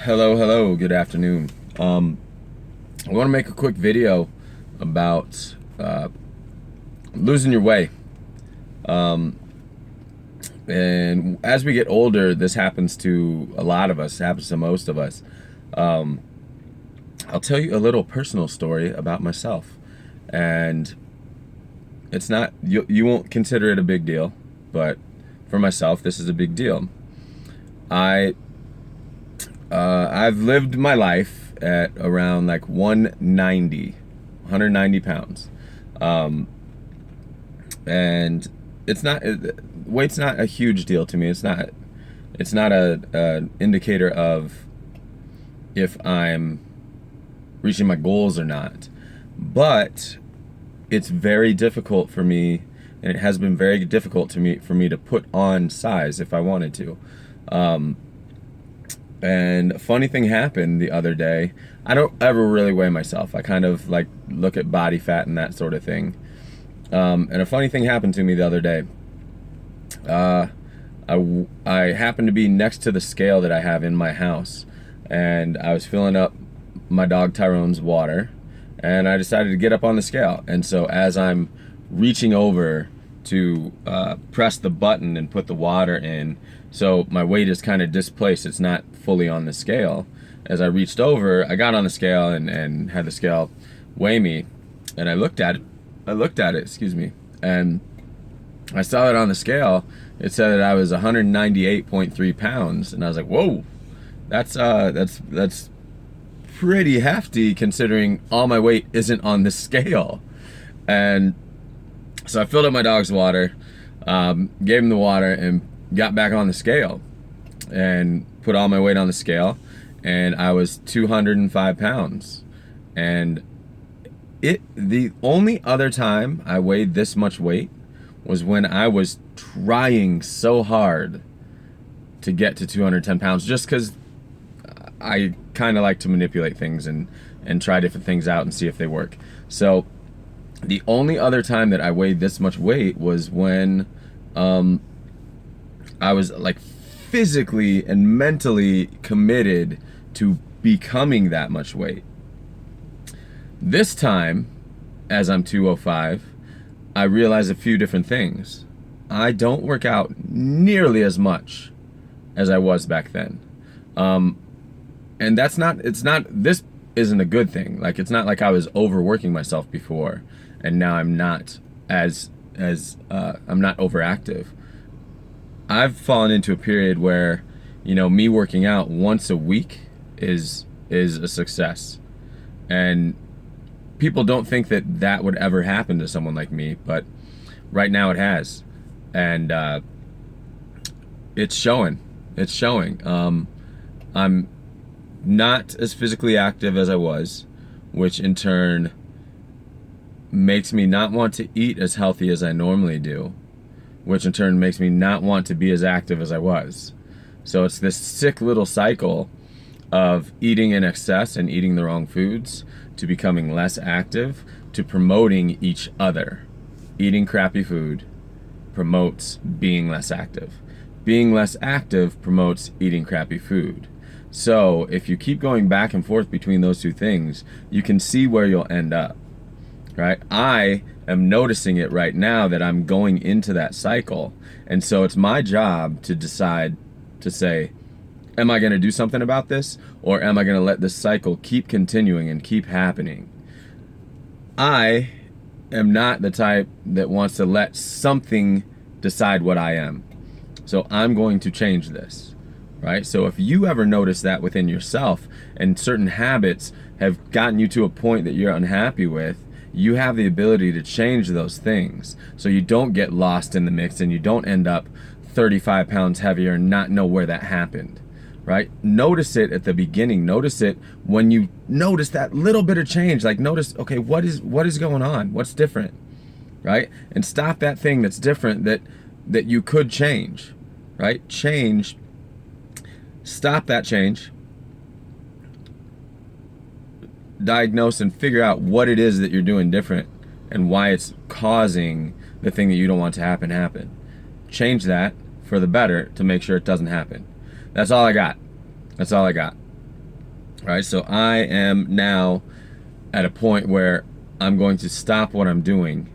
Hello, good afternoon. I want to make a quick video about losing your way. And as we get older, this happens to a lot of us, it happens to most of us. I'll tell you a little personal story about myself. And it's not, you won't consider it a big deal, but for myself, this is a big deal. I I've lived my life at around like 190 pounds. And it's not, weight's not a huge deal to me. It's not a indicator of if I'm reaching my goals or not. But it's very difficult for me, and it has been very difficult for me to put on size if I wanted to. And a funny thing happened the other day. I don't ever really weigh myself. I kind of like look at body fat and that sort of thing. And a funny thing happened to me the other day. I happened to be next to the scale that I have in my house, and I was filling up my dog Tyrone's water, and I decided to get up on the scale. And so as I'm reaching over to press the button and put the water in, so my weight is kind of displaced, it's not fully on the scale. As I reached over, I got on the scale and had the scale weigh me, and I looked at it, excuse me, and I saw that on the scale, it said that I was 198.3 pounds, and I was like, whoa, that's pretty hefty considering all my weight isn't on the scale. And so I filled up my dog's water, gave him the water, and got back on the scale and put all my weight on the scale, and I was 205 pounds. And the only other time I weighed this much weight was when I was trying so hard to get to 210 pounds, just because I kind of like to manipulate things and try different things out and see if they work. So the only other time that I weighed this much weight was when I was like physically and mentally committed to becoming that much weight. This time, as I'm 205, I realized a few different things. I don't work out nearly as much as I was back then. And this isn't a good thing. Like, it's not like I was overworking myself before, and now I'm not I'm not overactive. I've fallen into a period where, me working out once a week is a success. And people don't think that would ever happen to someone like me, but right now it has. And it's showing. It's showing. I'm not as physically active as I was, which in turn makes me not want to eat as healthy as I normally do, which in turn makes me not want to be as active as I was. So it's this sick little cycle of eating in excess and eating the wrong foods, to becoming less active, to promoting each other. Eating crappy food promotes being less active. Being less active promotes eating crappy food. So if you keep going back and forth between those two things, you can see where you'll end up, right? I am noticing it right now that I'm going into that cycle. And so it's my job to decide to say, am I going to do something about this, or am I going to let this cycle keep continuing and keep happening? I am not the type that wants to let something decide what I am. So I'm going to change this, right? So if you ever notice that within yourself and certain habits have gotten you to a point that you're unhappy with, you have the ability to change those things so you don't get lost in the mix and you don't end up 35 pounds heavier and not know where that happened, right? Notice it at the beginning. Notice it when you notice that little bit of change. Like, notice, okay, what is going on? What's different, right? And stop that thing that's different that you could change, right? Change. Stop that change. Diagnose and figure out what it is that you're doing different and why it's causing the thing that you don't want to happen. Change that for the better to make sure it doesn't happen. That's all I got. That's all I got. right? So I am now at a point where I'm going to stop what I'm doing